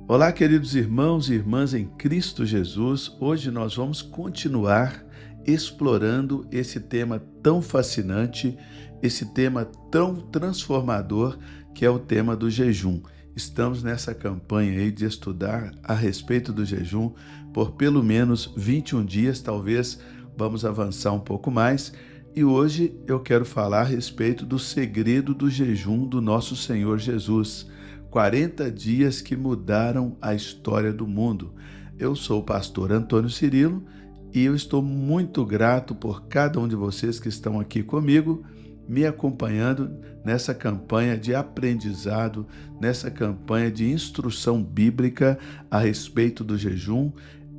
Olá, queridos irmãos e irmãs em Cristo Jesus. Hoje nós vamos continuar explorando esse tema tão fascinante, esse tema tão transformador, que é o tema do jejum. Estamos nessa campanha aí de estudar a respeito do jejum por pelo menos 21 dias, talvez vamos avançar um pouco mais. E hoje eu quero falar a respeito do segredo do jejum do nosso Senhor Jesus. 40 dias que mudaram a história do mundo. Eu sou o pastor Antônio Cirilo e eu estou muito grato por cada um de vocês que estão aqui comigo, me acompanhando nessa campanha de aprendizado, nessa campanha de instrução bíblica a respeito do jejum,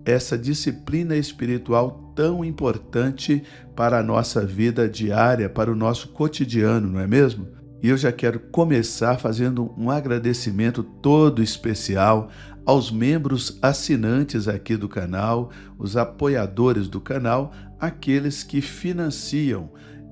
essa disciplina espiritual tão importante para a nossa vida diária, para o nosso cotidiano, não é mesmo? E eu já quero começar fazendo um agradecimento todo especial aos membros assinantes aqui do canal, os apoiadores do canal, aqueles que financiam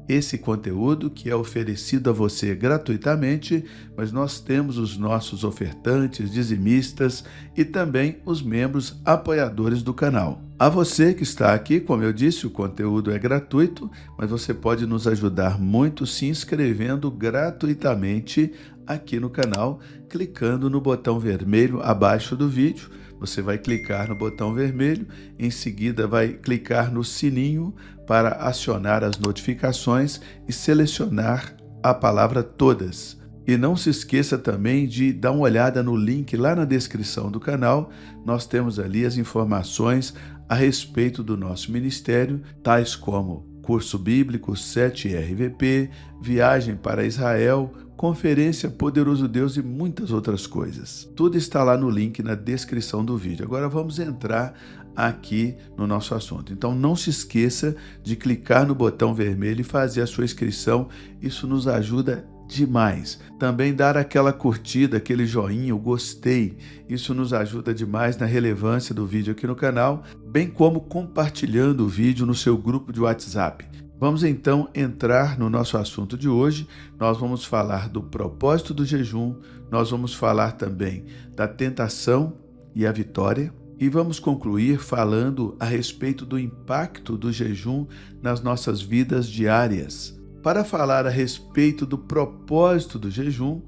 esse conteúdo que é oferecido a você gratuitamente, mas nós temos os nossos ofertantes, dizimistas e também os membros apoiadores do canal. A você que está aqui, como eu disse, o conteúdo é gratuito, mas você pode nos ajudar muito se inscrevendo gratuitamente aqui no canal, clicando no botão vermelho abaixo do vídeo. Você vai clicar no botão vermelho, em seguida vai clicar no sininho para acionar as notificações e selecionar a palavra todas. E não se esqueça também de dar uma olhada no link lá na descrição do canal. Nós temos ali as informações a respeito do nosso ministério, tais como curso bíblico 7RVP, viagem para Israel, conferência Poderoso Deus e muitas outras coisas. Tudo está lá no link na descrição do vídeo. Agora vamos entrar aqui no nosso assunto. Então não se esqueça de clicar no botão vermelho e fazer a sua inscrição. Isso nos ajuda demais. Também dar aquela curtida, aquele joinha, o gostei. Isso nos ajuda demais na relevância do vídeo aqui no canal, bem como compartilhando o vídeo no seu grupo de WhatsApp. Vamos então entrar no nosso assunto de hoje. Nós vamos falar do propósito do jejum, nós vamos falar também da tentação e a vitória, e vamos concluir falando a respeito do impacto do jejum nas nossas vidas diárias. Para falar a respeito do propósito do jejum,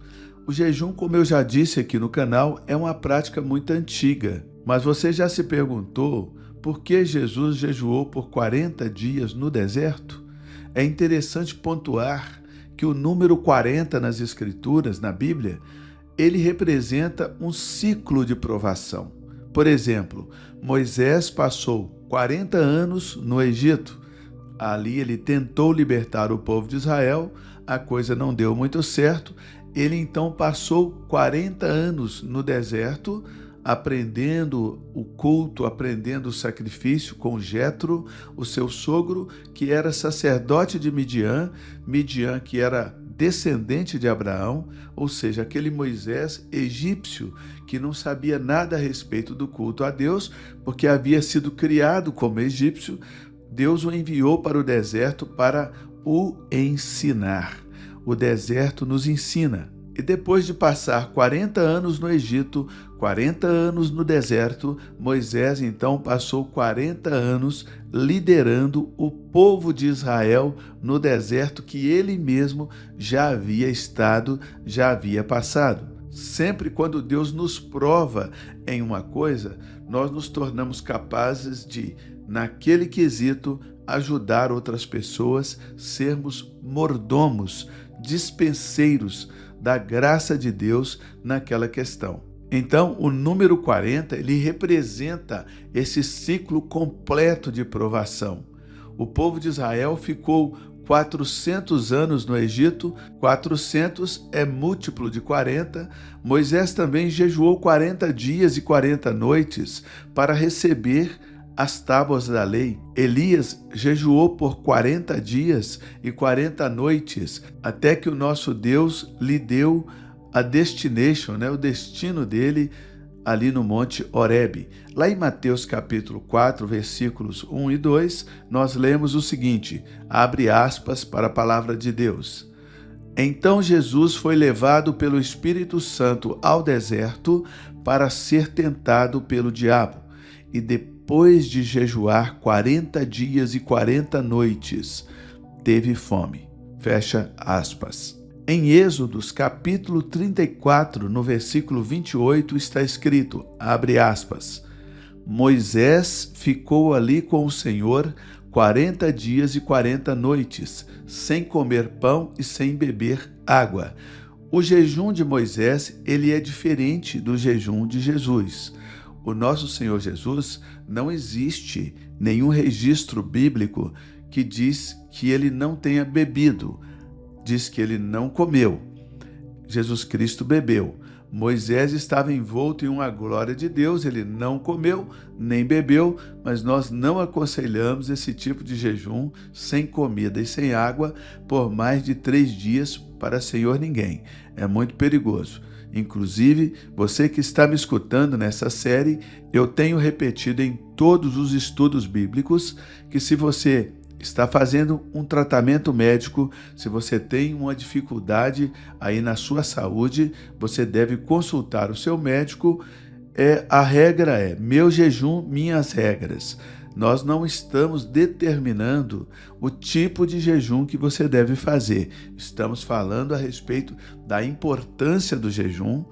o jejum, como eu já disse aqui no canal, é uma prática muito antiga. Mas você já se perguntou por que Jesus jejuou por 40 dias no deserto? É interessante pontuar que o número 40 nas Escrituras, na Bíblia, ele representa um ciclo de provação. Por exemplo, Moisés passou 40 anos no Egito. Ali ele tentou libertar o povo de Israel, a coisa não deu muito certo. Ele então passou 40 anos no deserto, aprendendo o culto, aprendendo o sacrifício com Jetro, o seu sogro, que era sacerdote de Midian, Midian que era descendente de Abraão, ou seja, aquele Moisés egípcio que não sabia nada a respeito do culto a Deus, porque havia sido criado como egípcio. Deus o enviou para o deserto para o ensinar. O deserto nos ensina. E depois de passar 40 anos no Egito, 40 anos no deserto, Moisés então passou 40 anos liderando o povo de Israel no deserto que ele mesmo já havia estado, já havia passado. Sempre quando Deus nos prova em uma coisa, nós nos tornamos capazes de, naquele quesito, ajudar outras pessoas, sermos mordomos, dispenseiros da graça de Deus naquela questão. Então, o número 40, ele representa esse ciclo completo de provação. O povo de Israel ficou 400 anos no Egito, 400 é múltiplo de 40. Moisés também jejuou 40 dias e 40 noites para receber as tábuas da lei. Elias jejuou por 40 dias e 40 noites, até que o nosso Deus lhe deu a destination, o destino dele ali no Monte Horebe. Lá em Mateus capítulo 4, versículos 1 e 2, nós lemos o seguinte, abre aspas para a palavra de Deus. Então Jesus foi levado pelo Espírito Santo ao deserto para ser tentado pelo diabo. E depois de jejuar 40 dias e 40 noites, teve fome. Fecha aspas. Em Êxodos, capítulo 34, no versículo 28, está escrito, abre aspas, Moisés ficou ali com o Senhor 40 dias e 40 noites, sem comer pão e sem beber água. O jejum de Moisés, ele é diferente do jejum de Jesus. O nosso Senhor Jesus, não existe nenhum registro bíblico que diz que ele não tenha bebido, diz que ele não comeu. Jesus Cristo bebeu. Moisés estava envolto em uma glória de Deus, ele não comeu nem bebeu, mas nós não aconselhamos esse tipo de jejum sem comida e sem água por mais de 3 dias para Senhor ninguém. É muito perigoso. Inclusive, você que está me escutando nessa série, eu tenho repetido em todos os estudos bíblicos que se você está fazendo um tratamento médico, se você tem uma dificuldade aí na sua saúde, você deve consultar o seu médico. A regra é meu jejum, minhas regras. Nós não estamos determinando o tipo de jejum que você deve fazer. Estamos falando a respeito da importância do jejum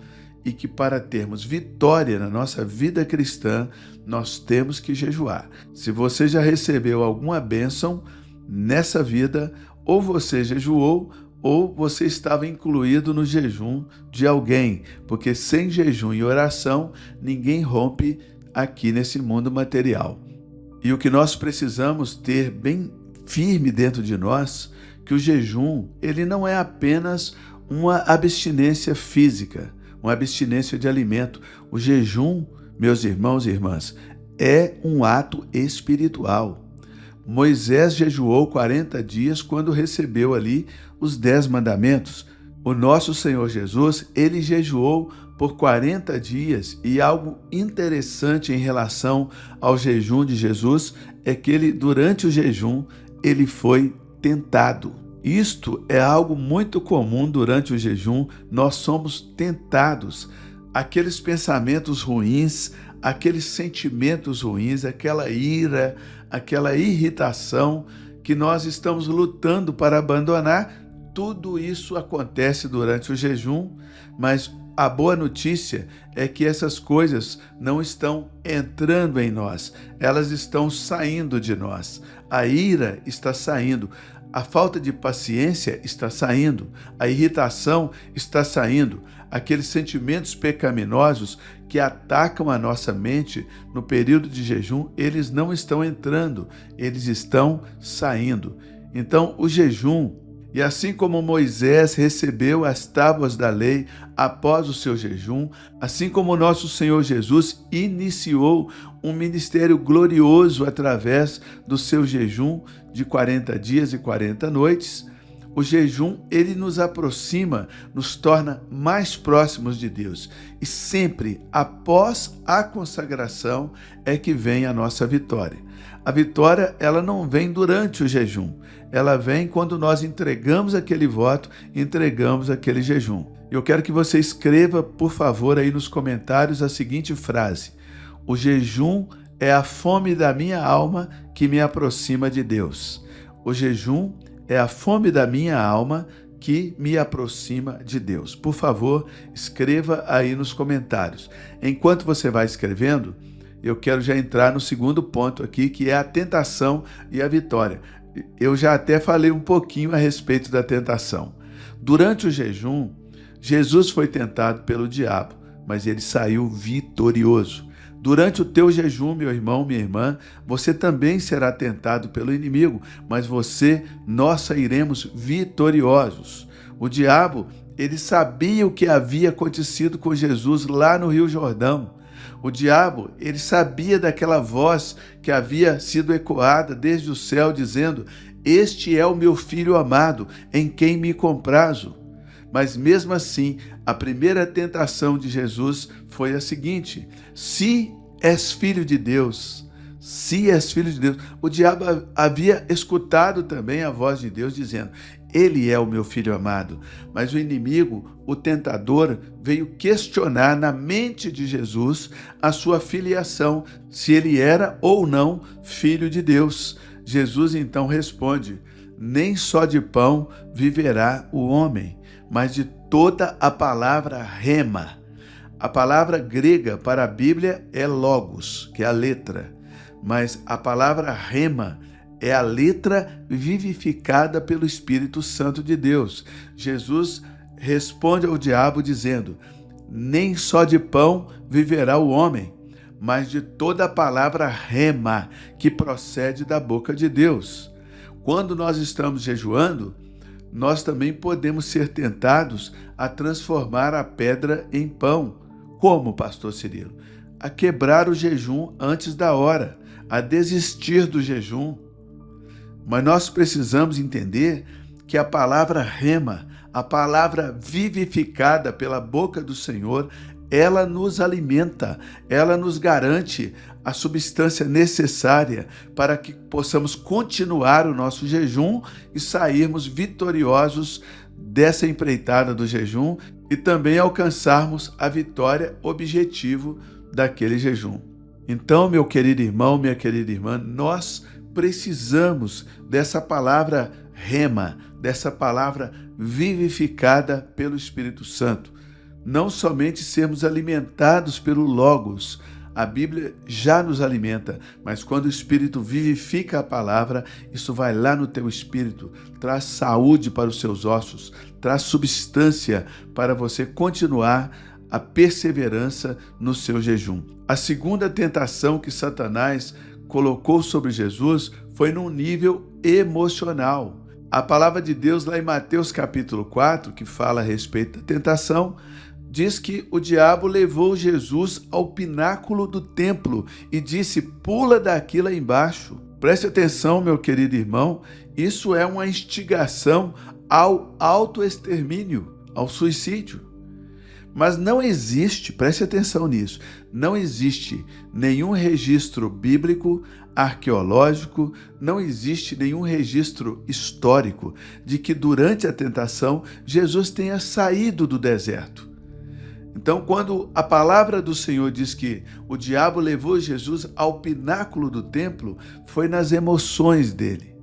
e que para termos vitória na nossa vida cristã, nós temos que jejuar. Se você já recebeu alguma bênção nessa vida, ou você jejuou, ou você estava incluído no jejum de alguém, porque sem jejum e oração, ninguém rompe aqui nesse mundo material. E o que nós precisamos ter bem firme dentro de nós, que o jejum, ele não é apenas uma abstinência física, uma abstinência de alimento. O jejum, meus irmãos e irmãs, é um ato espiritual. Moisés jejuou 40 dias quando recebeu ali os 10 mandamentos. O nosso Senhor Jesus, ele jejuou por 40 dias e algo interessante em relação ao jejum de Jesus é que ele, durante o jejum, ele foi tentado. Isto é algo muito comum durante o jejum, nós somos tentados. Aqueles pensamentos ruins, aqueles sentimentos ruins, aquela ira, aquela irritação que nós estamos lutando para abandonar, tudo isso acontece durante o jejum, mas a boa notícia é que essas coisas não estão entrando em nós, elas estão saindo de nós. A ira está saindo, a falta de paciência está saindo, a irritação está saindo, aqueles sentimentos pecaminosos que atacam a nossa mente no período de jejum, eles não estão entrando, eles estão saindo. Então, o jejum, e assim como Moisés recebeu as tábuas da lei após o seu jejum, assim como nosso Senhor Jesus iniciou um ministério glorioso através do seu jejum de 40 dias e 40 noites, o jejum, ele nos aproxima, nos torna mais próximos de Deus. E sempre após a consagração é que vem a nossa vitória. A vitória, ela não vem durante o jejum. Ela vem quando nós entregamos aquele voto, entregamos aquele jejum. Eu quero que você escreva, por favor, aí nos comentários a seguinte frase: o jejum é a fome da minha alma que me aproxima de Deus. O jejum é a fome da minha alma que me aproxima de Deus. Por favor, escreva aí nos comentários. Enquanto você vai escrevendo, eu quero já entrar no segundo ponto aqui, que é a tentação e a vitória. Eu já até falei um pouquinho a respeito da tentação. Durante o jejum, Jesus foi tentado pelo diabo, mas ele saiu vitorioso. Durante o teu jejum, meu irmão, minha irmã, você também será tentado pelo inimigo, mas nós sairemos vitoriosos. O diabo, ele sabia o que havia acontecido com Jesus lá no Rio Jordão. O diabo, ele sabia daquela voz que havia sido ecoada desde o céu, dizendo: este é o meu filho amado, em quem me comprazo. Mas mesmo assim, a primeira tentação de Jesus foi a seguinte: se és filho de Deus, se és filho de Deus. O diabo havia escutado também a voz de Deus dizendo: ele é o meu filho amado. Mas o inimigo, o tentador, veio questionar na mente de Jesus a sua filiação, se ele era ou não filho de Deus. Jesus então responde: nem só de pão viverá o homem, mas de toda a palavra rema. A palavra grega para a Bíblia é logos, que é a letra, mas a palavra rema é a letra vivificada pelo Espírito Santo de Deus. Jesus responde ao diabo dizendo: nem só de pão viverá o homem, mas de toda a palavra rema que procede da boca de Deus. Quando nós estamos jejuando, nós também podemos ser tentados a transformar a pedra em pão. Como, pastor Cirilo? A quebrar o jejum antes da hora, a desistir do jejum. Mas nós precisamos entender que a palavra rema, a palavra vivificada pela boca do Senhor, ela nos alimenta, ela nos garante a substância necessária para que possamos continuar o nosso jejum e sairmos vitoriosos dessa empreitada do jejum e também alcançarmos a vitória objetivo daquele jejum. Então, meu querido irmão, minha querida irmã, nós precisamos dessa palavra rema, dessa palavra vivificada pelo Espírito Santo. Não somente sermos alimentados pelo Logos, a Bíblia já nos alimenta, mas quando o Espírito vivifica a palavra, isso vai lá no teu espírito, traz saúde para os seus ossos, traz substância para você continuar a perseverança no seu jejum. A segunda tentação que Satanás colocou sobre Jesus foi num nível emocional. A palavra de Deus lá em Mateus capítulo 4, que fala a respeito da tentação, diz que o diabo levou Jesus ao pináculo do templo e disse: pula daqui lá embaixo. Preste atenção, meu querido irmão, isso é uma instigação ao autoextermínio, ao suicídio. Mas não existe, preste atenção nisso, não existe nenhum registro bíblico, arqueológico, não existe nenhum registro histórico de que durante a tentação Jesus tenha saído do deserto. Então, quando a palavra do Senhor diz que o diabo levou Jesus ao pináculo do templo, foi nas emoções dele,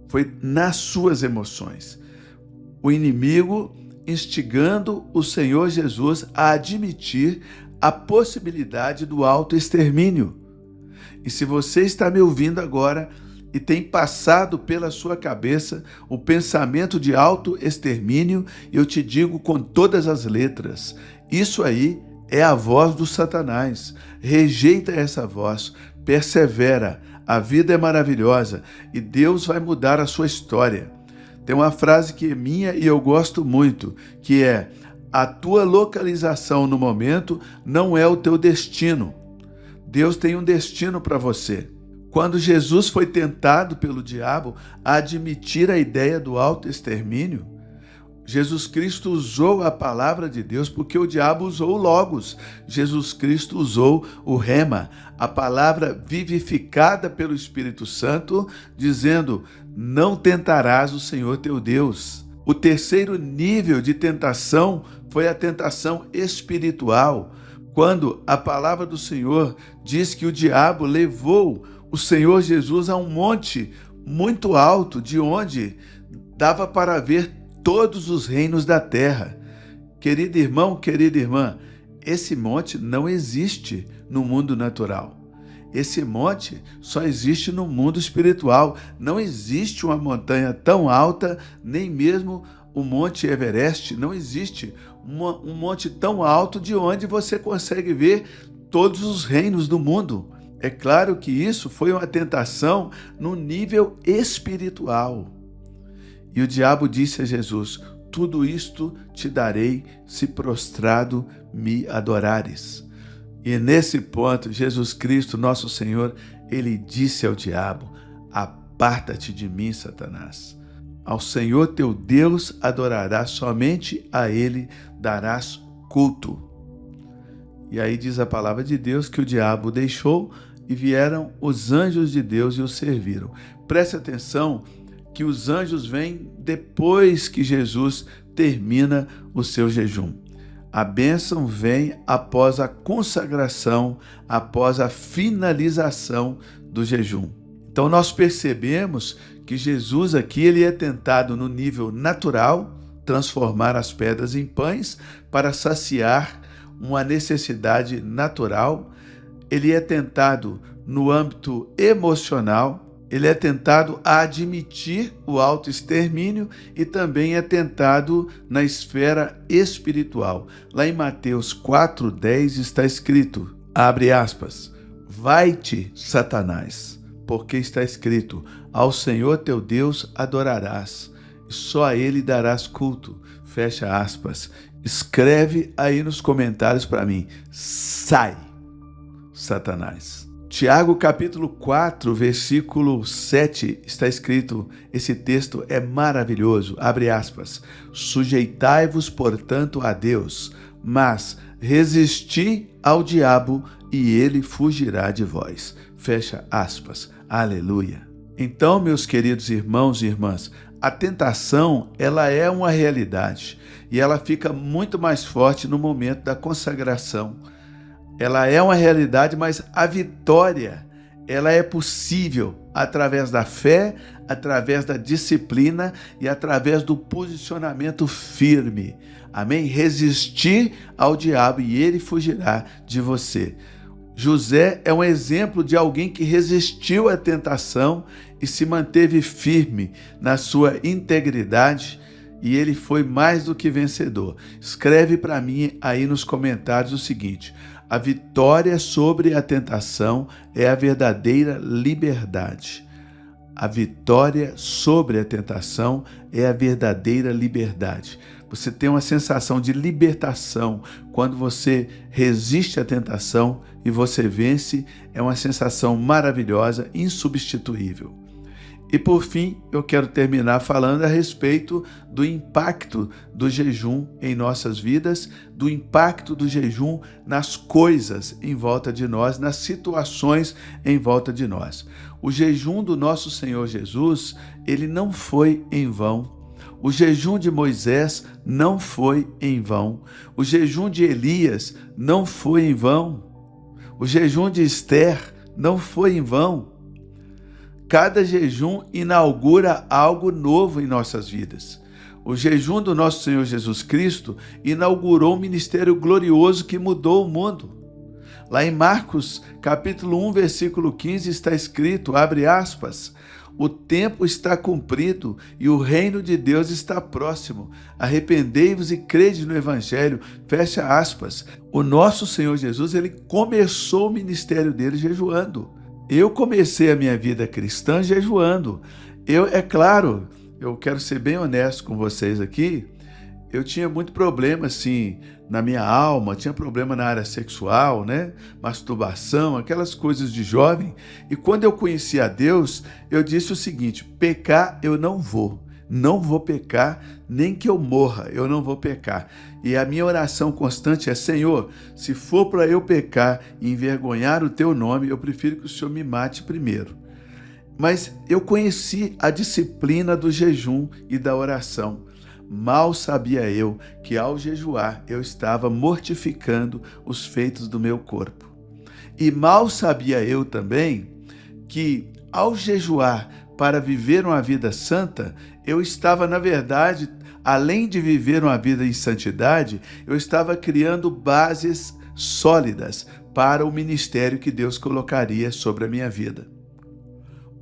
foi nas suas emoções. O inimigo instigando o Senhor Jesus a admitir a possibilidade do autoextermínio. E se você está me ouvindo agora e tem passado pela sua cabeça o pensamento de autoextermínio, eu te digo com todas as letras, isso aí é a voz do Satanás. Rejeita essa voz, persevera, a vida é maravilhosa e Deus vai mudar a sua história. Tem uma frase que é minha e eu gosto muito, que é: a tua localização no momento não é o teu destino. Deus tem um destino para você. Quando Jesus foi tentado pelo diabo a admitir a ideia do autoextermínio, Jesus Cristo usou a palavra de Deus porque o diabo usou o Logos. Jesus Cristo usou o Rema, a palavra vivificada pelo Espírito Santo, dizendo: não tentarás o Senhor teu Deus. O terceiro nível de tentação foi a tentação espiritual, quando a palavra do Senhor diz que o diabo levou o Senhor Jesus a um monte muito alto, de onde dava para ver todos os reinos da terra. Querido irmão, querida irmã, esse monte não existe no mundo natural. Esse monte só existe no mundo espiritual. Não existe uma montanha tão alta, nem mesmo o Monte Everest. Não existe um monte tão alto de onde você consegue ver todos os reinos do mundo. É claro que isso foi uma tentação no nível espiritual. E o diabo disse a Jesus: tudo isto te darei se prostrado me adorares. E nesse ponto, Jesus Cristo, nosso Senhor, ele disse ao diabo: aparta-te de mim, Satanás. Ao Senhor teu Deus adorarás, somente a ele darás culto. E aí diz a palavra de Deus que o diabo o deixou e vieram os anjos de Deus e o serviram. Preste atenção que os anjos vêm depois que Jesus termina o seu jejum. A bênção vem após a consagração, após a finalização do jejum. Então nós percebemos que Jesus aqui ele é tentado no nível natural, transformar as pedras em pães para saciar uma necessidade natural. Ele é tentado no âmbito emocional, ele é tentado a admitir o autoextermínio e também é tentado na esfera espiritual. Lá em Mateus 4:10 está escrito, abre aspas, vai-te, Satanás, porque está escrito, ao Senhor teu Deus adorarás, e só a Ele darás culto, fecha aspas. Escreve aí nos comentários para mim, sai, Satanás. Tiago capítulo 4, versículo 7, está escrito, esse texto é maravilhoso, abre aspas, sujeitai-vos, portanto, a Deus, mas resisti ao diabo e ele fugirá de vós, fecha aspas, aleluia. Então, meus queridos irmãos e irmãs, a tentação, ela é uma realidade e ela fica muito mais forte no momento da consagração. Ela é uma realidade, mas a vitória, ela é possível através da fé, através da disciplina e através do posicionamento firme. Amém? Resistir ao diabo e ele fugirá de você. José é um exemplo de alguém que resistiu à tentação e se manteve firme na sua integridade e ele foi mais do que vencedor. Escreve para mim aí nos comentários o seguinte, a vitória sobre a tentação é a verdadeira liberdade. A vitória sobre a tentação é a verdadeira liberdade. Você tem uma sensação de libertação quando você resiste à tentação e você vence. É uma sensação maravilhosa, insubstituível. E por fim, eu quero terminar falando a respeito do impacto do jejum em nossas vidas, do impacto do jejum nas coisas em volta de nós, nas situações em volta de nós. O jejum do nosso Senhor Jesus, ele não foi em vão. O jejum de Moisés não foi em vão. O jejum de Elias não foi em vão. O jejum de Esther não foi em vão. Cada jejum inaugura algo novo em nossas vidas. O jejum do nosso Senhor Jesus Cristo inaugurou um ministério glorioso que mudou o mundo. Lá em Marcos, capítulo 1, versículo 15, está escrito, abre aspas, o tempo está cumprido e o reino de Deus está próximo. Arrependei-vos e crede no Evangelho. Fecha aspas. O nosso Senhor Jesus, ele começou o ministério dele jejuando. Eu comecei a minha vida cristã jejuando. É claro, eu quero ser bem honesto com vocês aqui, eu tinha muito problema assim na minha alma, tinha problema na área sexual, né? Masturbação, aquelas coisas de jovem. E quando eu conheci a Deus, eu disse o seguinte, pecar eu não vou pecar, nem que eu morra, eu não vou pecar. E a minha oração constante é, Senhor, se for para eu pecar e envergonhar o teu nome, eu prefiro que o Senhor me mate primeiro. Mas eu conheci a disciplina do jejum e da oração. Mal sabia eu que ao jejuar eu estava mortificando os feitos do meu corpo. E mal sabia eu também que ao jejuar para viver uma vida santa, eu estava, na verdade, além de viver uma vida em santidade, eu estava criando bases sólidas para o ministério que Deus colocaria sobre a minha vida.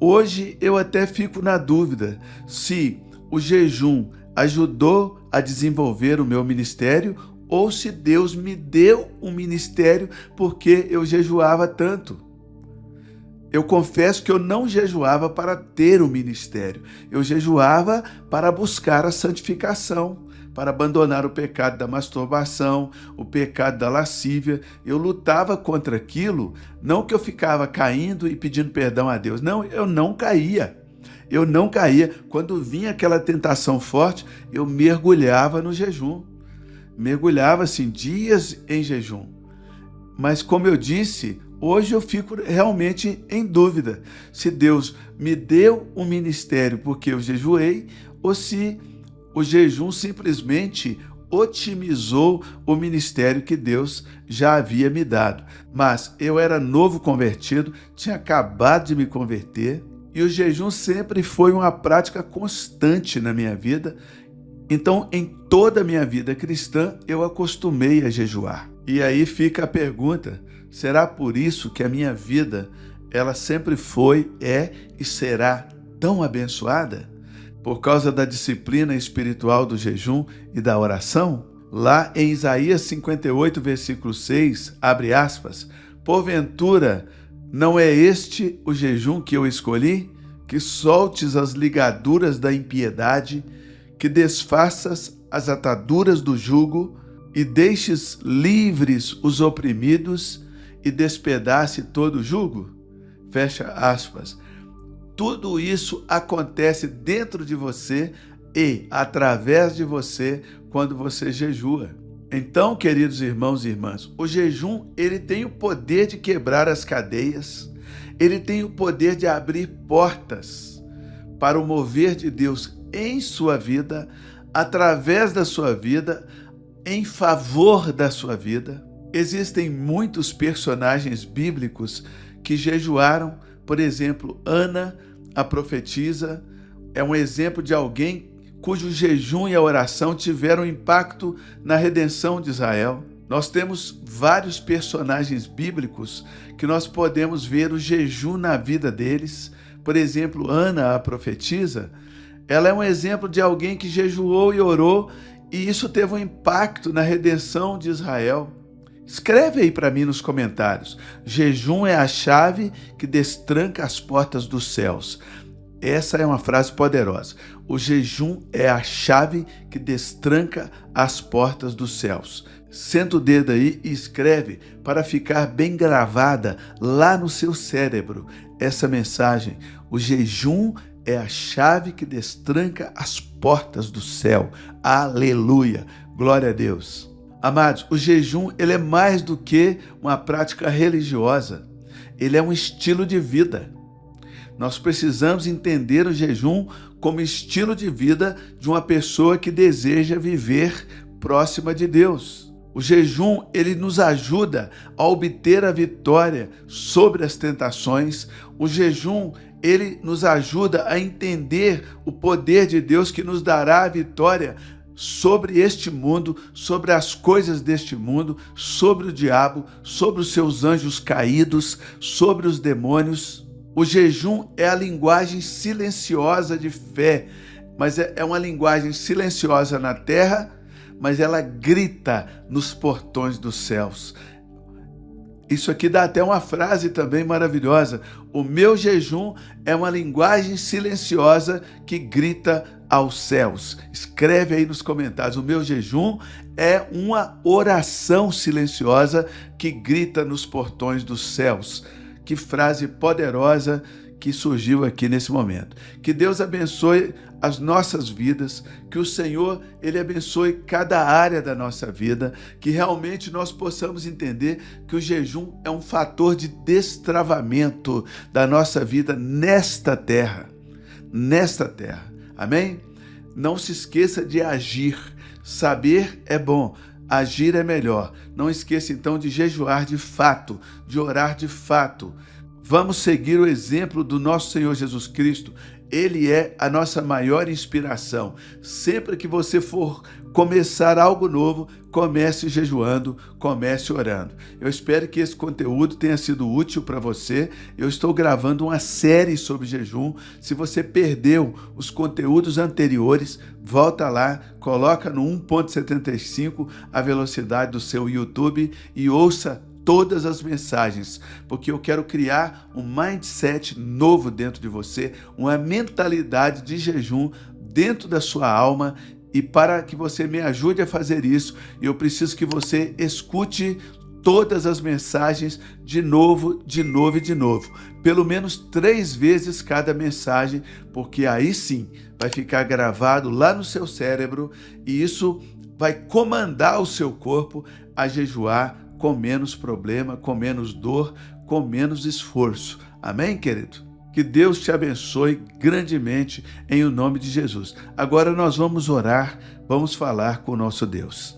Hoje eu até fico na dúvida se o jejum ajudou a desenvolver o meu ministério ou se Deus me deu um ministério porque eu jejuava tanto. Eu confesso que eu não jejuava para ter um ministério. Eu jejuava para buscar a santificação, para abandonar o pecado da masturbação, o pecado da lascívia. Eu lutava contra aquilo, não que eu ficava caindo e pedindo perdão a Deus. Não, eu não caía. Eu não caía. Quando vinha aquela tentação forte, eu mergulhava no jejum. Mergulhava assim, dias em jejum. Mas como eu disse, Hoje eu fico realmente em dúvida se Deus me deu um ministério porque eu jejuei ou se o jejum simplesmente otimizou o ministério que Deus já havia me dado. Mas eu era novo convertido, tinha acabado de me converter e o jejum sempre foi uma prática constante na minha vida. Então, em toda a minha vida cristã, eu acostumei a jejuar. E aí fica a pergunta: será por isso que a minha vida, ela sempre foi, é e será tão abençoada? Por causa da disciplina espiritual do jejum e da oração? Lá em Isaías 58, versículo 6, abre aspas, porventura, não é este o jejum que eu escolhi? Que soltes as ligaduras da impiedade, que desfaças as ataduras do jugo e deixes livres os oprimidos e despedace todo o jugo? Fecha aspas. Tudo isso acontece dentro de você e através de você quando você jejua. Então, queridos irmãos e irmãs, o jejum, ele tem o poder de quebrar as cadeias, ele tem o poder de abrir portas para o mover de Deus em sua vida, através da sua vida, em favor da sua vida. Existem muitos personagens bíblicos que jejuaram. Por exemplo, Ana, a profetisa, é um exemplo de alguém cujo jejum e a oração tiveram impacto na redenção de Israel. Nós temos vários personagens bíblicos que nós podemos ver o jejum na vida deles. Por exemplo, Ana, a profetisa, ela é um exemplo de alguém que jejuou e orou, e isso teve um impacto na redenção de Israel. Escreve aí para mim nos comentários. Jejum é a chave que destranca as portas dos céus. Essa é uma frase poderosa. O jejum é a chave que destranca as portas dos céus. Senta o dedo aí e escreve para ficar bem gravada lá no seu cérebro essa mensagem. O jejum é a chave que destranca as portas do céu. Aleluia! Glória a Deus! Amados, o jejum, ele é mais do que uma prática religiosa. Ele é um estilo de vida. Nós precisamos entender o jejum como estilo de vida de uma pessoa que deseja viver próxima de Deus. O jejum, ele nos ajuda a obter a vitória sobre as tentações. O jejum, ele nos ajuda a entender o poder de Deus que nos dará a vitória sobre este mundo, sobre as coisas deste mundo, sobre o diabo, sobre os seus anjos caídos, sobre os demônios. O jejum é a linguagem silenciosa de fé, mas é uma linguagem silenciosa na terra, mas ela grita nos portões dos céus. Isso aqui dá até uma frase também maravilhosa. O meu jejum é uma linguagem silenciosa que grita aos céus. Escreve aí nos comentários. O meu jejum é uma oração silenciosa que grita nos portões dos céus. Que frase poderosa que surgiu aqui nesse momento. Que Deus abençoe as nossas vidas, que o Senhor, Ele abençoe cada área da nossa vida, que realmente nós possamos entender que o jejum é um fator de destravamento da nossa vida nesta terra. Amém? Não se esqueça de agir. Saber é bom, agir é melhor. Não esqueça então de jejuar de fato, de orar de fato. Vamos seguir o exemplo do nosso Senhor Jesus Cristo. Ele é a nossa maior inspiração. Sempre que você for começar algo novo, comece jejuando, comece orando. Eu espero que esse conteúdo tenha sido útil para você. Eu estou gravando uma série sobre jejum. Se você perdeu os conteúdos anteriores, volta lá, coloca no 1.75 a velocidade do seu YouTube e ouça todas as mensagens, porque eu quero criar um mindset novo dentro de você, uma mentalidade de jejum dentro da sua alma. E para que você me ajude a fazer isso, eu preciso que você escute todas as mensagens de novo. Pelo menos 3 vezes cada mensagem, porque aí sim vai ficar gravado lá no seu cérebro e isso vai comandar o seu corpo a jejuar com menos problema, com menos dor, com menos esforço. Amém, querido? Que Deus te abençoe grandemente em o nome de Jesus. Agora nós vamos orar, vamos falar com o nosso Deus.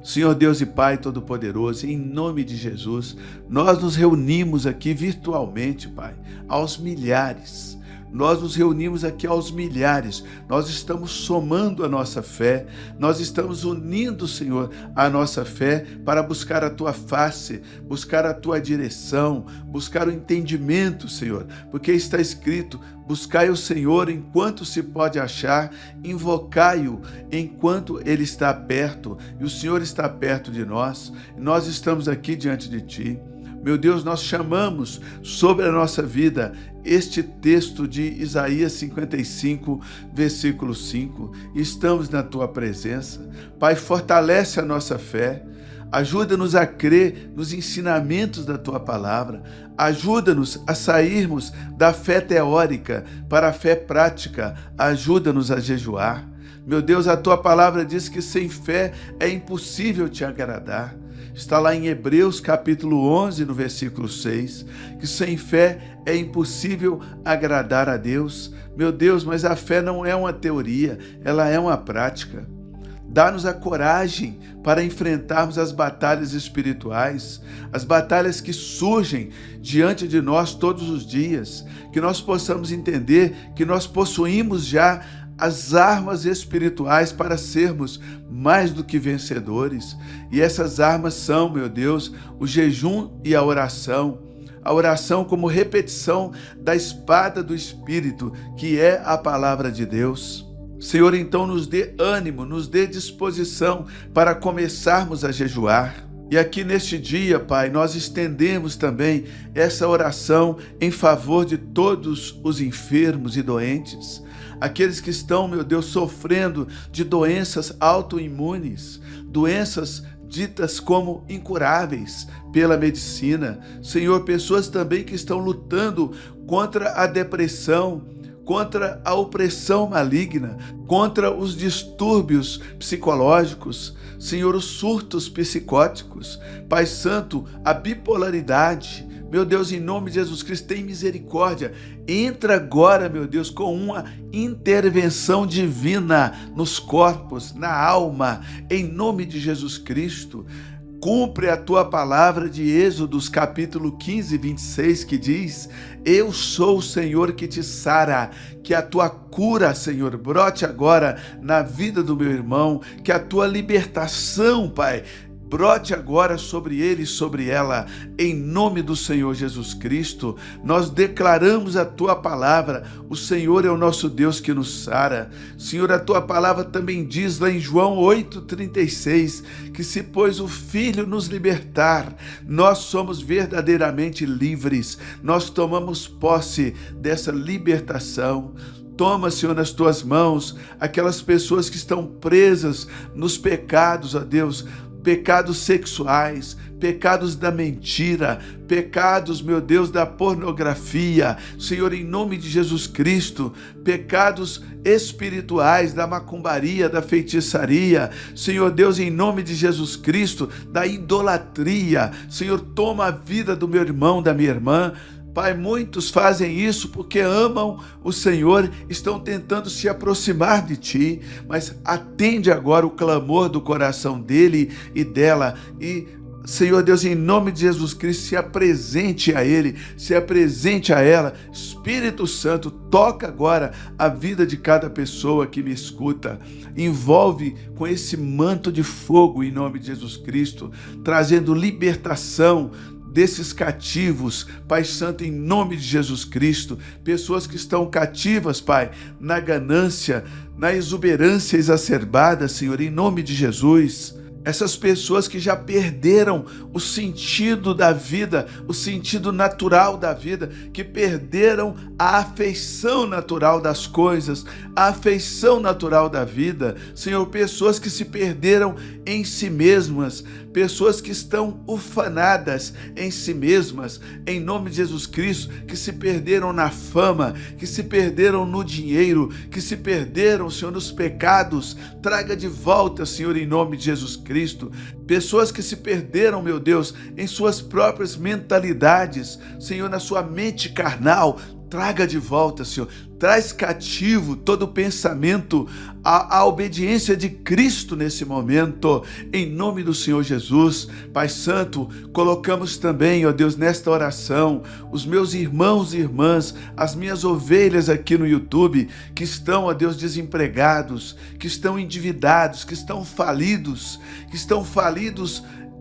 Senhor Deus e Pai Todo-Poderoso, em nome de Jesus, nós nos reunimos aqui virtualmente, Pai, aos milhares. Nós nos reunimos aqui aos milhares, nós estamos somando a nossa fé, nós estamos unindo, Senhor, a nossa fé para buscar a Tua face, buscar a Tua direção, buscar o entendimento, Senhor, porque está escrito: buscai o Senhor enquanto se pode achar, invocai-o enquanto Ele está perto, e o Senhor está perto de nós, e nós estamos aqui diante de Ti. Meu Deus, nós chamamos sobre a nossa vida este texto de Isaías 55, versículo 5. Estamos na Tua presença. Pai, fortalece a nossa fé. Ajuda-nos a crer nos ensinamentos da Tua palavra. Ajuda-nos a sairmos da fé teórica para a fé prática. Ajuda-nos a jejuar. Meu Deus, a Tua palavra diz que sem fé é impossível Te agradar. Está lá em Hebreus capítulo 11, no versículo 6, que sem fé é impossível agradar a Deus. Meu Deus, mas a fé não é uma teoria, ela é uma prática. Dá-nos a coragem para enfrentarmos as batalhas espirituais, as batalhas que surgem diante de nós todos os dias, que nós possamos entender que nós possuímos já as armas espirituais para sermos mais do que vencedores. E essas armas são, meu Deus, o jejum e a oração. A oração como repetição da espada do Espírito, que é a palavra de Deus. Senhor, então nos dê ânimo, nos dê disposição para começarmos a jejuar. E aqui neste dia, Pai, nós estendemos também essa oração em favor de todos os enfermos e doentes, aqueles que estão, meu Deus, sofrendo de doenças autoimunes, doenças ditas como incuráveis pela medicina. Senhor, pessoas também que estão lutando contra a depressão, contra a opressão maligna, contra os distúrbios psicológicos, Senhor, os surtos psicóticos, Pai Santo, a bipolaridade. Meu Deus, em nome de Jesus Cristo, tem misericórdia. Entra agora, meu Deus, com uma intervenção divina nos corpos, na alma, em nome de Jesus Cristo. Cumpre a tua palavra de Êxodos, capítulo 15, 26, que diz: eu sou o Senhor que te sara. Que a tua cura, Senhor, brote agora na vida do meu irmão, que a tua libertação, Pai, brote agora sobre ele e sobre ela, em nome do Senhor Jesus Cristo. Nós declaramos a Tua palavra, o Senhor é o nosso Deus que nos sara. Senhor, a Tua palavra também diz lá em João 8,36, que se pois o Filho nos libertar, nós somos verdadeiramente livres, nós tomamos posse dessa libertação. Toma, Senhor, nas Tuas mãos aquelas pessoas que estão presas nos pecados, ó Deus, pecados sexuais, pecados da mentira, pecados, meu Deus, da pornografia, Senhor, em nome de Jesus Cristo, pecados espirituais, da macumbaria, da feitiçaria, Senhor Deus, em nome de Jesus Cristo, da idolatria. Senhor, toma a vida do meu irmão, da minha irmã. Pai, muitos fazem isso porque amam o Senhor, estão tentando se aproximar de Ti, mas atende agora o clamor do coração dele e dela. E, Senhor Deus, em nome de Jesus Cristo, se apresente a ele, se apresente a ela. Espírito Santo, toca agora a vida de cada pessoa que me escuta. Envolve com esse manto de fogo em nome de Jesus Cristo, trazendo libertação desses cativos, Pai Santo, em nome de Jesus Cristo, pessoas que estão cativas, Pai, na ganância, na exuberância exacerbada, Senhor, em nome de Jesus. Essas pessoas que já perderam o sentido da vida, o sentido natural da vida, que perderam a afeição natural das coisas, a afeição natural da vida. Senhor, pessoas que se perderam em si mesmas, pessoas que estão ufanadas em si mesmas, em nome de Jesus Cristo, que se perderam na fama, que se perderam no dinheiro, que se perderam, Senhor, nos pecados. Traga de volta, Senhor, em nome de Jesus Cristo, Cristo, pessoas que se perderam, meu Deus, em suas próprias mentalidades, Senhor, na sua mente carnal. Traga de volta, Senhor, traz cativo todo pensamento à obediência de Cristo nesse momento, em nome do Senhor Jesus. Pai Santo, colocamos também, ó Deus, nesta oração, os meus irmãos e irmãs, as minhas ovelhas aqui no YouTube, que estão, ó Deus, desempregados, que estão endividados, que estão falidos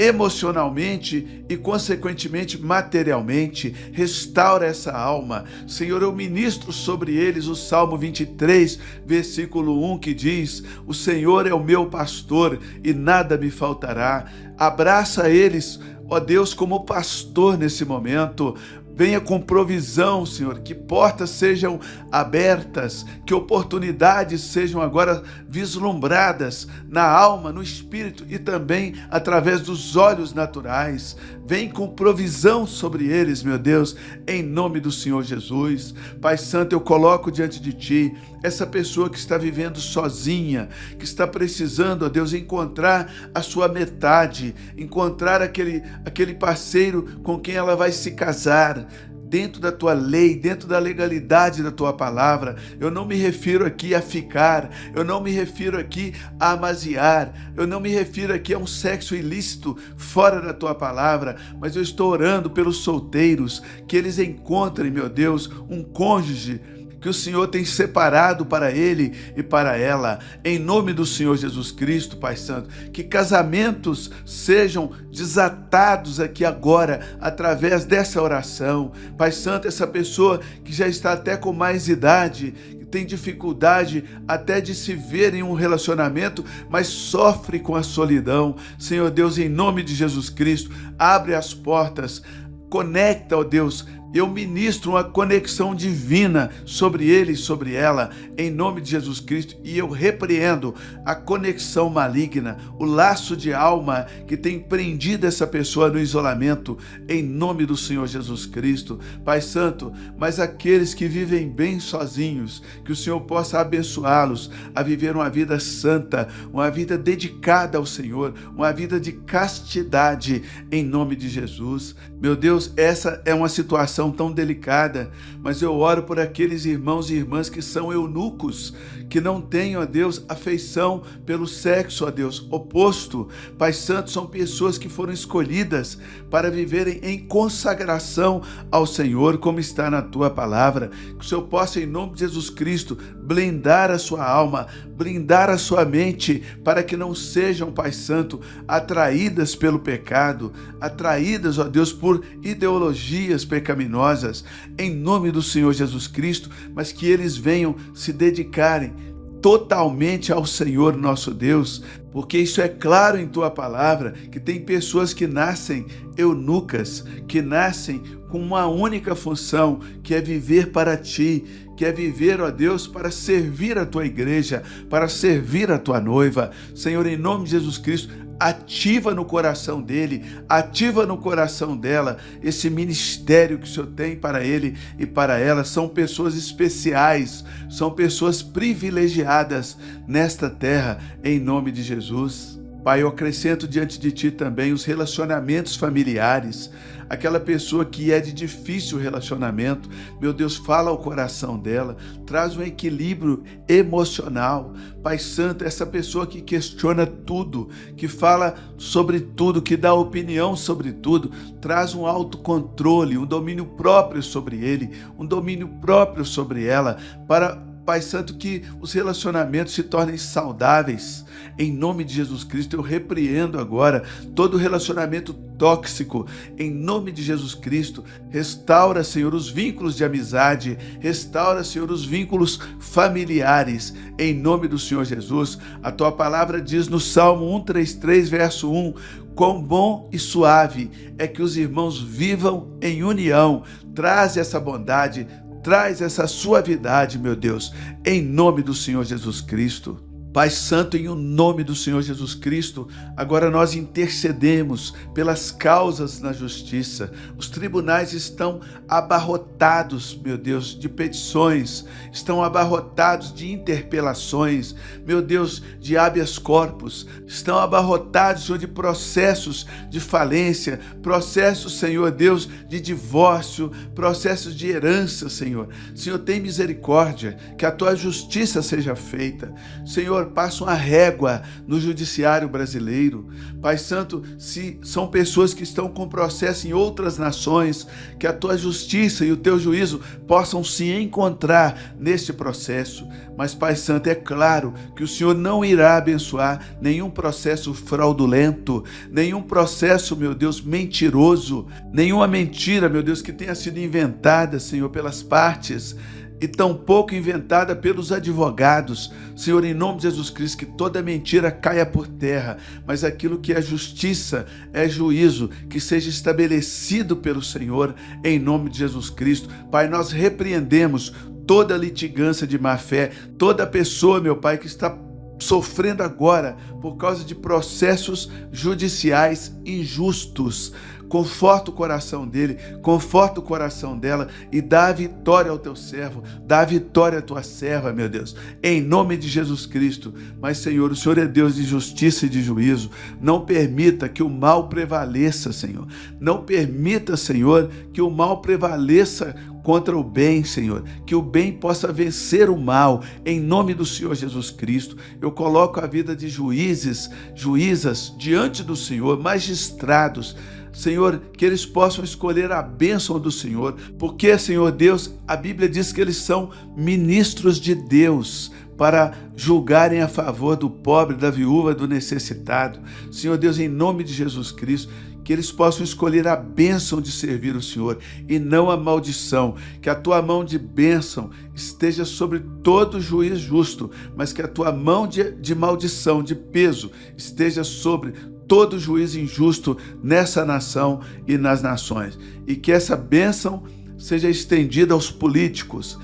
emocionalmente e, consequentemente, materialmente. Restaura essa alma. Senhor, eu ministro sobre eles o Salmo 23, versículo 1, que diz: o Senhor é o meu pastor e nada me faltará. Abraça eles, ó Deus, como pastor nesse momento. Venha com provisão, Senhor, que portas sejam abertas, que oportunidades sejam agora vislumbradas na alma, no espírito e também através dos olhos naturais. Vem com provisão sobre eles, meu Deus, em nome do Senhor Jesus. Pai Santo, eu coloco diante de Ti essa pessoa que está vivendo sozinha, que está precisando, ó Deus, encontrar a sua metade, encontrar aquele parceiro com quem ela vai se casar, dentro da Tua lei, dentro da legalidade da Tua palavra. Eu não me refiro aqui a ficar, eu não me refiro aqui a amaziar, eu não me refiro aqui a um sexo ilícito fora da Tua palavra, mas eu estou orando pelos solteiros, que eles encontrem, meu Deus, um cônjuge que o Senhor tem separado para ele e para ela, em nome do Senhor Jesus Cristo. Pai Santo, que casamentos sejam desatados aqui agora, através dessa oração. Pai Santo, essa pessoa que já está até com mais idade, tem dificuldade até de se ver em um relacionamento, mas sofre com a solidão. Senhor Deus, em nome de Jesus Cristo, abre as portas, conecta, ó Deus. Eu ministro uma conexão divina sobre ele e sobre ela, em nome de Jesus Cristo, e eu repreendo a conexão maligna, o laço de alma que tem prendido essa pessoa no isolamento, em nome do Senhor Jesus Cristo. Pai Santo, mas aqueles que vivem bem sozinhos, que o Senhor possa abençoá-los a viver uma vida santa, uma vida dedicada ao Senhor, uma vida de castidade, em nome de Jesus. Meu Deus, essa é uma situação tão delicada, mas eu oro por aqueles irmãos e irmãs que são eunucos, que não têm, ó Deus, afeição pelo sexo, ó Deus, oposto. Pai Santo, são pessoas que foram escolhidas para viverem em consagração ao Senhor, como está na Tua palavra. Que o Senhor possa, em nome de Jesus Cristo, blindar a sua alma, blindar a sua mente, para que não sejam, Pai Santo, atraídas pelo pecado, atraídas, ó Deus, por ideologias pecaminosas, em nome do Senhor Jesus Cristo, mas que eles venham se dedicarem totalmente ao Senhor nosso Deus, porque isso é claro em Tua palavra, que tem pessoas que nascem eunucas, que nascem com uma única função, que é viver para Ti, que é viver, ó Deus, para servir a Tua igreja, para servir a Tua noiva. Senhor, em nome de Jesus Cristo, ativa no coração dele, ativa no coração dela esse ministério que o Senhor tem para ele e para ela. São pessoas especiais, são pessoas privilegiadas nesta terra, em nome de Jesus. Pai, eu acrescento diante de Ti também os relacionamentos familiares, aquela pessoa que é de difícil relacionamento. Meu Deus, fala ao coração dela, traz um equilíbrio emocional. Pai Santo, essa pessoa que questiona tudo, que fala sobre tudo, que dá opinião sobre tudo, traz um autocontrole, um domínio próprio sobre ele, um domínio próprio sobre ela, para, Pai Santo, que os relacionamentos se tornem saudáveis. Em nome de Jesus Cristo, eu repreendo agora todo relacionamento tóxico. Em nome de Jesus Cristo, restaura, Senhor, os vínculos de amizade, restaura, Senhor, os vínculos familiares. Em nome do Senhor Jesus, a Tua palavra diz no Salmo 133, verso 1, quão bom e suave é que os irmãos vivam em união. Traz essa bondade, traz essa suavidade, meu Deus, em nome do Senhor Jesus Cristo. Pai Santo, em o nome do Senhor Jesus Cristo, agora nós intercedemos pelas causas na justiça. Os tribunais estão abarrotados, meu Deus, de petições, estão abarrotados de interpelações, meu Deus, de habeas corpus, estão abarrotados, Senhor, de processos de falência, processos, Senhor Deus, de divórcio, processos de herança, Senhor. Senhor, tem misericórdia, que a tua justiça seja feita. Senhor, passa uma régua no judiciário brasileiro. Pai Santo, se são pessoas que estão com processo em outras nações, que a tua justiça e o teu juízo possam se encontrar neste processo. Mas, Pai Santo, é claro que o Senhor não irá abençoar nenhum processo fraudulento, nenhum processo, meu Deus, mentiroso, nenhuma mentira, meu Deus, que tenha sido inventada, Senhor, pelas partes, e tampouco inventada pelos advogados. Senhor, em nome de Jesus Cristo, que toda mentira caia por terra, mas aquilo que é justiça, é juízo, que seja estabelecido pelo Senhor, em nome de Jesus Cristo. Pai, nós repreendemos toda litigância de má fé, toda pessoa, meu Pai, que está sofrendo agora por causa de processos judiciais injustos. Conforta o coração dele, conforta o coração dela e dá a vitória ao teu servo, dá a vitória à tua serva, meu Deus, em nome de Jesus Cristo. Mas, Senhor, o Senhor é Deus de justiça e de juízo. Não permita que o mal prevaleça, Senhor. Não permita, Senhor, que o mal prevaleça contra o bem, Senhor, que o bem possa vencer o mal, em nome do Senhor Jesus Cristo. Eu coloco a vida de juízes, juízas diante do Senhor, magistrados, Senhor, que eles possam escolher a bênção do Senhor, porque, Senhor Deus, a Bíblia diz que eles são ministros de Deus, para julgarem a favor do pobre, da viúva, do necessitado. Senhor Deus, em nome de Jesus Cristo, que eles possam escolher a bênção de servir o Senhor e não a maldição, que a tua mão de bênção esteja sobre todo juiz justo, mas que a tua mão de maldição, de peso, esteja sobre todo juiz injusto nessa nação e nas nações. E que essa bênção seja estendida aos políticos,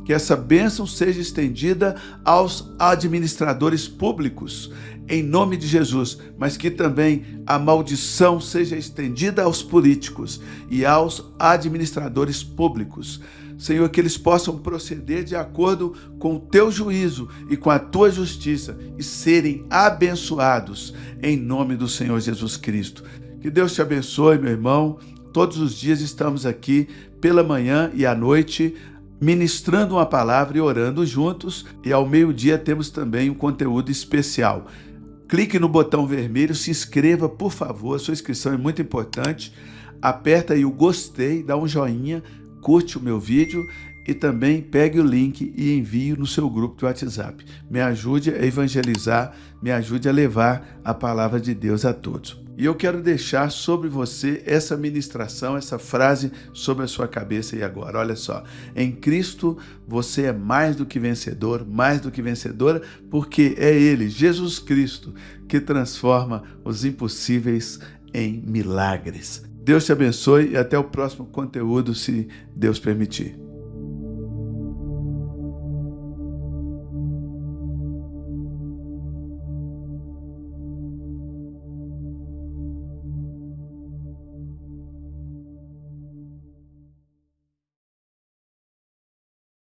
que essa bênção seja estendida aos administradores públicos, em nome de Jesus, mas que também a maldição seja estendida aos políticos e aos administradores públicos. Senhor, que eles possam proceder de acordo com o teu juízo e com a tua justiça e serem abençoados em nome do Senhor Jesus Cristo. Que Deus te abençoe, meu irmão. Todos os dias estamos aqui pela manhã e à noite, ministrando uma palavra e orando juntos, e ao meio-dia temos também um conteúdo especial. Clique no botão vermelho, se inscreva, por favor, a sua inscrição é muito importante. Aperta aí o gostei, dá um joinha, curte o meu vídeo e também pegue o link e envie no seu grupo de WhatsApp. Me ajude a evangelizar, me ajude a levar a palavra de Deus a todos. E eu quero deixar sobre você essa ministração, essa frase sobre a sua cabeça e agora. Olha só, em Cristo você é mais do que vencedor, mais do que vencedora, porque é Ele, Jesus Cristo, que transforma os impossíveis em milagres. Deus te abençoe e até o próximo conteúdo, se Deus permitir.